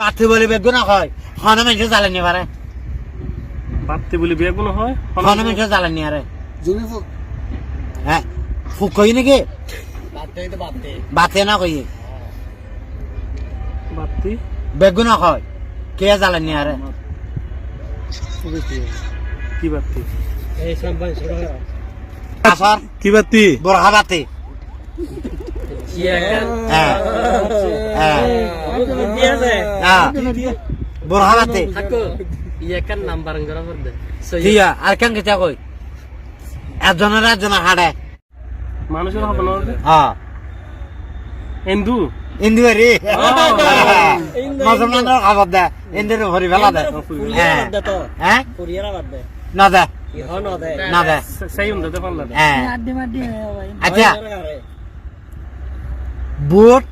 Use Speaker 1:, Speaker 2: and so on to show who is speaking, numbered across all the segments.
Speaker 1: পাতি বলে বেগুন হয় হন মানুষ জ্বালানি পারে
Speaker 2: পাতি বলে বেগুন হয়
Speaker 1: হন মানুষ জ্বালানি আরে
Speaker 3: জমি ফুক
Speaker 1: হ্যাঁ ফুক কই নাকি
Speaker 3: বাতে বাতে
Speaker 1: বাতে না কই
Speaker 2: বাতি
Speaker 1: বেগুন হয় কে জ্বালানি আরে
Speaker 2: কি বাতি
Speaker 3: এই সম্মান শুরু
Speaker 1: আসর
Speaker 2: কি বাতি
Speaker 1: বরহা বাতি হ্যাঁ হ্যাঁ বরহা বাতি
Speaker 3: ইয়াকার নাম্বার ngara berde
Speaker 1: দিয়া আর কেন কেটা কই একজনের হাড়ে
Speaker 2: মানুষের হবে না
Speaker 1: হ্যাঁ
Speaker 2: এন্দু
Speaker 1: ইন্দুরি মুসলমানের খবর দে ইন্দুর ভরি ফেলা দে হ্যাঁ হ্যাঁ
Speaker 3: পুরিয়ারা berde
Speaker 1: না দে
Speaker 3: ইহো ন দে
Speaker 1: না দে
Speaker 2: সেই উন্দে তো পারলা
Speaker 1: হ্যাঁ
Speaker 3: আড্ডি মাড্ডি ভাই
Speaker 1: আচ্ছা বুট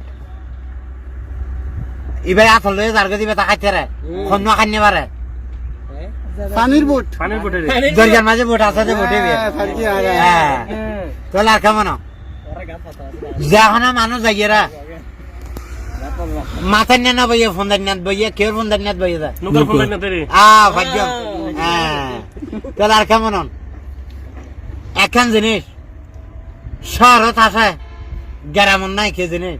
Speaker 1: ইবাই আসল লয়ে যার গদি বেটা খাইতে রে খন্ন খাইনে পারে
Speaker 3: পানির বুট
Speaker 2: পানির বুটে রে
Speaker 1: দরজার মাঝে বুট আছে যে বুটে বে
Speaker 3: ফারকি
Speaker 1: হ্যাঁ তোলা আর কেমন যখন মানুষ যাইয়েরা মাথায় নেন বইয়ে ফোন দান্নাত বইয়ে কেউ ফোন দান্নাত বইয়ে দা
Speaker 2: নুকার ফোন না তেরে
Speaker 1: ভাগ্য হ্যাঁ তোলা আর কেমন একখান জিনিস শহরত আছে গ্রামন নাই কে জিনিস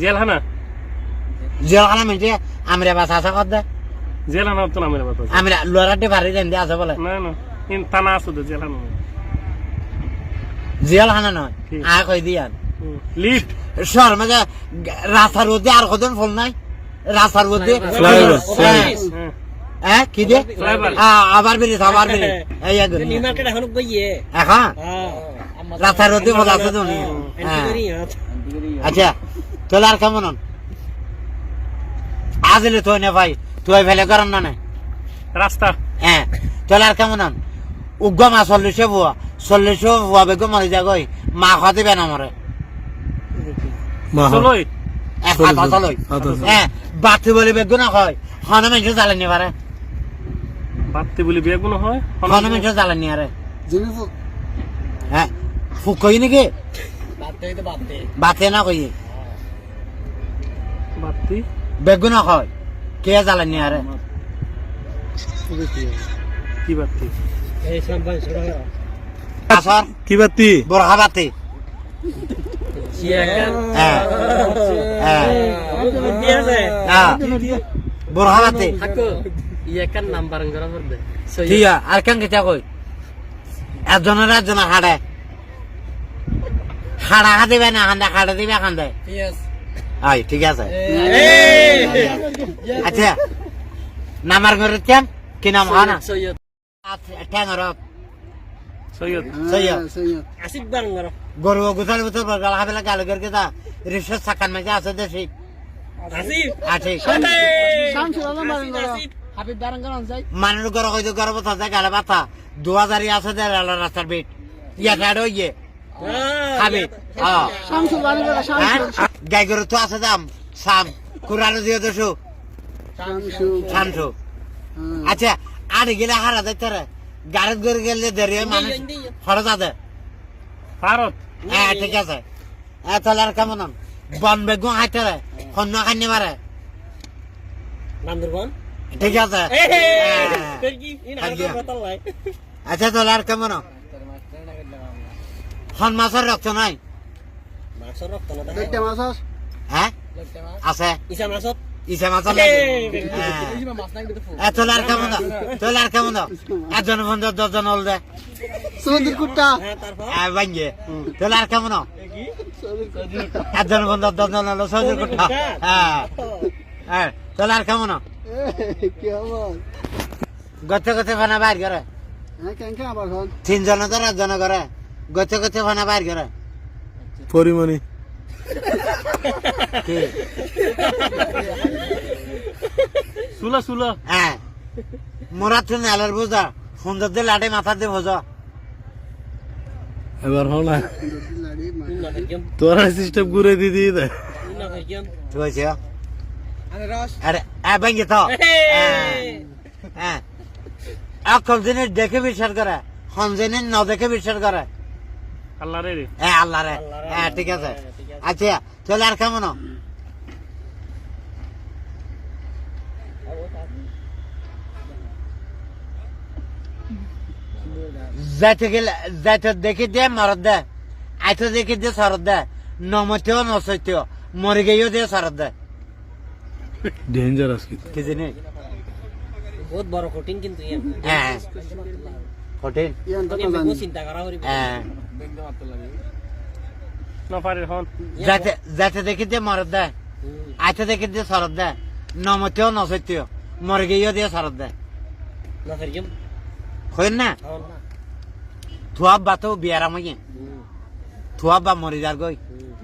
Speaker 2: জেলখানা
Speaker 1: জেলখানা মিলছে আমরা বাসা আছে কত
Speaker 2: জেলখানা তো নামের কথা
Speaker 1: আমরা লোরাটে বাড়ি দেন দিয়ে আছে বলে
Speaker 2: না না ইন থানা আছে তো জেলখানা
Speaker 1: জেলখানা নয় আ কই দিয়ান
Speaker 2: লিফট
Speaker 1: শহর মাঝে রাস্তার মধ্যে আর কত ফোন নাই রাস্তার মধ্যে হ্যাঁ কি দে আবার বেরিয়ে এই
Speaker 3: নি মার্কেট এখন বইয়ে
Speaker 1: এখন রাস্তার মধ্যে ফোন আছে তো আচ্ছা তোলা আর কেমন আজলে তো না ভাই তুই ফেলে করেন না
Speaker 2: রাস্তা
Speaker 1: হ্যাঁ তোলা আর কেমন উগ্গমা 40 বুয়া 40 বুয়া বেগম মরে যাগই মা খাতে বেন আমারে
Speaker 2: চলই
Speaker 1: এক হাত হাতলই হ্যাঁ বাতি বলে বেগুন হয় হন মানুষ জ্বালানি পারে
Speaker 2: বাতি বলে বেগুন হয়
Speaker 1: হন মানুষ জ্বালানি আরে
Speaker 3: জমি ফুক
Speaker 1: হ্যাঁ ফুক কই নাকি
Speaker 3: বাতে বাতে
Speaker 1: বাতে না কই
Speaker 2: বাতি
Speaker 1: বেগুন হয় কে জ্বালানি আরে
Speaker 2: কি বাতি
Speaker 3: এই সম্মান শুরু
Speaker 1: আসর
Speaker 2: কি বাতি
Speaker 1: বরহা বাতি
Speaker 3: ইয়াকার
Speaker 1: হ্যাঁ হ্যাঁ
Speaker 3: হ্যাঁ
Speaker 1: বরহা বাতি
Speaker 3: থাকো ইয়াকার নাম্বার ngara berde
Speaker 1: দিয়া আর কেন কেটা কই একজনের হাড়ে হাড়া দিবে না হান্দা হাড়া দিবে কান্দে
Speaker 3: ইয়েস
Speaker 1: আই ঠিক আছে আচ্ছা নামার ঘরে চান কি নাম হানা
Speaker 3: সৈয়দ
Speaker 1: ঠ্যাঙর
Speaker 2: সৈয়দ
Speaker 1: সৈয়দ
Speaker 3: আসিফ বার ngara
Speaker 1: গরু গুছাল বুতর গাল হাবেলা গাল করকে তা রিসের সাকান মাঝে আছে দেশি
Speaker 3: আসিফ
Speaker 1: আছে
Speaker 3: শামসুল আলম বার ngara হাবিব বার ngara যাই
Speaker 1: মানুষ গর কইতো গর বতা যায় গালে বাতা 2000 আছে দে রাস্তার বিট ইয়া কাড়ো ইয়ে খাবে হ্যাঁ
Speaker 3: শামসুল বার ngara
Speaker 1: গাই গরু তো আছে দাম সাম কুরআন দিয়ে দশো শামসু আচ্ছা আর গেলে হারা যাইতে রে গাড়ি করে গেলে দেরি মানুষ খরচ আছে
Speaker 2: ভারত
Speaker 1: হ্যাঁ ঠিক আছে তাহলে আর কেমন বন বেগুন হাইতে রে খন্ন খাইনি পারে
Speaker 3: বান্দরবান
Speaker 1: ঠিক আছে আচ্ছা তাহলে আর কেমন খন মাছের রক্ত নাই
Speaker 3: মাছর রক্ত না দেখতে মাছ
Speaker 1: হ্যাঁ আছে
Speaker 3: ইসা মাছত
Speaker 1: ইসে মাছ তাহলে আর কেমন তাহলে আর কেমন একজন বন্ধু 10 জন হল দে
Speaker 3: সৌদির কুত্তা হ্যাঁ
Speaker 1: ভাঙ্গে তাহলে আর কেমন একজন বন্ধু 10 জন হলো সৌদির কুট্টা হ্যাঁ হ্যাঁ তাহলে আর কেমন
Speaker 3: কি আমার
Speaker 1: গতে গতে ফানা বাইর করে
Speaker 3: হ্যাঁ কেন কেন আবার হন
Speaker 1: 3 জন তো 1 জন করে গতে গতে ফানা বাইর করে
Speaker 2: পরিমণি সুলা সুলা
Speaker 1: হ্যাঁ মোরা তো নেলার বোঝা সুন্দর দিয়ে লাটে মাথা দিয়ে বোঝা
Speaker 2: এবার হল না তোরা সিস্টেম ঘুরে দিদি দে
Speaker 1: ঠিক আছে আরে ভাঙ্গে তো হ্যাঁ অকল জিনিস দেখে বিশ্বাস করে হন জিনিস ন দেখে বিশ্বাস করে
Speaker 2: আল্লাহ রে
Speaker 1: হ্যাঁ আল্লাহ রে হ্যাঁ ঠিক আছে আচ্ছা চলে আর কেমন যাইতে দেখি দে মরদ দে আইতো দেখি দে সরদ দে নমতেও নসইতেও মরে গিয়েও দে সরদ দে
Speaker 2: ডেঞ্জারাস
Speaker 1: কি জানি
Speaker 4: বহুত বড় কঠিন কিন্তু ইয়ে
Speaker 1: হ্যাঁ কঠিন
Speaker 3: ইয়ান তো
Speaker 4: আমি
Speaker 3: জানি
Speaker 4: চিন্তা করা করি
Speaker 1: হ্যাঁ
Speaker 4: না পারে হন
Speaker 1: যাইতে দেখি দে মরদ দে আইতো দেখি দে সরদ দে নমতেও নসইতেও মরে গিয়েও দে সরদ দে
Speaker 4: না ফেরিম
Speaker 1: হইন না
Speaker 4: হন
Speaker 1: থুয়া বা তো বিয়ারাম হইয়ে থুয়া বা মরে যার গই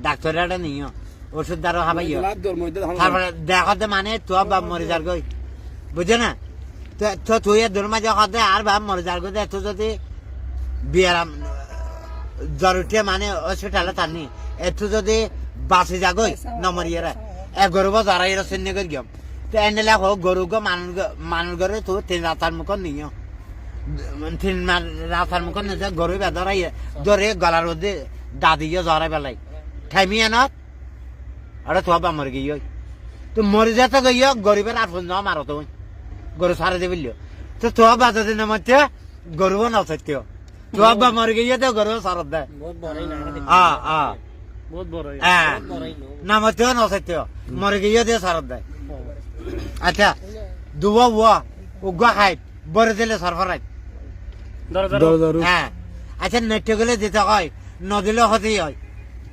Speaker 1: ডাক্তারটা নিও ওষুধ দ্বারা হাবাইও তারপরে দেখতে মানে থুয়া বা মরে যার গই বুঝে না তো তুই দূর মাঝে দে আর ভাব মরে যার গই তো যদি বিয়ারাম জ্বর উঠে মানে হসপিটালে টানি একটু যদি বাঁচি যাগই নমরিয়ারা এক গরু বা জ্বর এরা চিহ্ন করি গিয়ম তো এনেলা হোক গরু গো মানুষ গরে তো 3 রাতার মুখ নিও 3 রাতার মুখ নিয়ে গরু বেদরাই ধরে গলার মধ্যে দাদিও জ্বরাই বেলাই থামিয়ে না আরে তো বা মরে গিয়ে তো মরে যেতে গিয়ে গরিবের আর ফোন যাওয়া মারো তো গরু সারে দিয়ে বললো তো তো বাজে দিনের মধ্যে গরুও না সত্য তো বা মরে গিয়ে তো গরু সারত দেয়
Speaker 4: বহুত বড়ই না
Speaker 1: বহুত
Speaker 4: বড়ই
Speaker 1: হ্যাঁ
Speaker 4: বড়ই নো
Speaker 1: না মতেও না সত্য মরে গিয়ে দিয়ে সারত দেয় আচ্ছা দুয়া ওয়া উগা খাই বরে দিলে সরফরাই
Speaker 2: দরদারু
Speaker 1: হ্যাঁ আচ্ছা নেটে গেলে দিতে হয় নদিলে হতেই হয়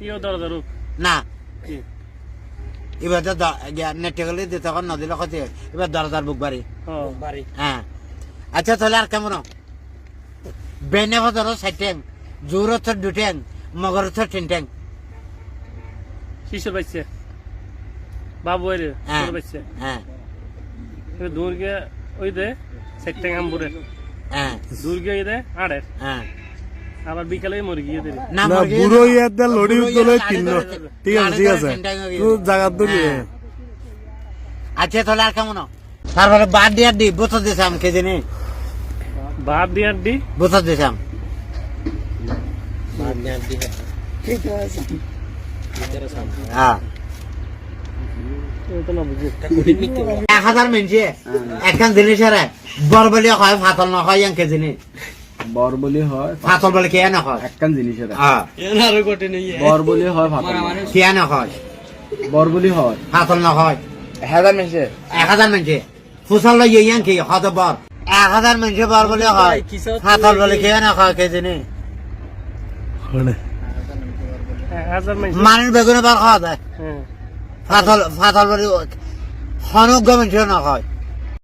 Speaker 4: ইও দরদারু
Speaker 1: না
Speaker 4: কি
Speaker 1: এবার তো নেটে গেলে দিতে হয় নদিলে হতেই হয় এবার দরদার বুক বাড়ি
Speaker 4: বাড়ি
Speaker 1: হ্যাঁ আচ্ছা তাহলে আর কেমন বেনে হতর 6 ট্যাং জোর হতর 2 ট্যাং মগর হতর 3 ট্যাং
Speaker 4: শিশুর বাচ্চা বাবু এর
Speaker 1: হ্যাঁ
Speaker 4: ছোট বাচ্চা
Speaker 1: হ্যাঁ
Speaker 4: দূর গিয়ে ওই দে সেকটে গাম্বুরে
Speaker 1: হ্যাঁ
Speaker 4: দূর গিয়ে দে আড়ে
Speaker 1: হ্যাঁ
Speaker 4: আবার বিকালে মরে গিয়ে দে
Speaker 2: না
Speaker 1: মুরগি
Speaker 2: বুড়ো ইয়াদা লড়ি উতলে কিন্ন ঠিক আছে ঠিক আছে তুই জায়গা দুলি
Speaker 1: হ্যাঁ। আচ্ছা তাহলে আর কেমন তারপরে বাদ দিয়ে দি বছর দিছাম কে জানি
Speaker 4: বাদ দিয়ার দি
Speaker 1: বছর দিছাম
Speaker 4: বাদ দিয়ার দি
Speaker 3: ঠিক আছে
Speaker 1: হ্যাঁ
Speaker 4: তো না বুঝি কঠিন মিথ্যে
Speaker 1: 1000 মেনছে একখান জিনিসের বরবলি হয় ফাতল না হয় এনকে জিনিস
Speaker 2: বরবলি হয়
Speaker 1: ফাতল বলে কে না হয়
Speaker 2: একখান জিনিসের
Speaker 1: হ্যাঁ
Speaker 4: আরো কঠিন হইয়ে
Speaker 2: বরবলি হয় ভাত
Speaker 1: কে না হয়
Speaker 2: বরবলি হয়
Speaker 1: ফাতল না হয়
Speaker 2: 1000 মেশে
Speaker 1: 1000 মেনছে ফুসল লই এনকে হত বর 1000 মেনছে বরবলি হয় ফাতল বলে কে না হয় কে জিনিস
Speaker 2: হলে
Speaker 4: হাজার মাইস
Speaker 1: মানের বেগুনে বার খাওয়া যায়
Speaker 4: হ্যাঁ
Speaker 1: ফাতল বলে হনুক গমেন্ট না হয়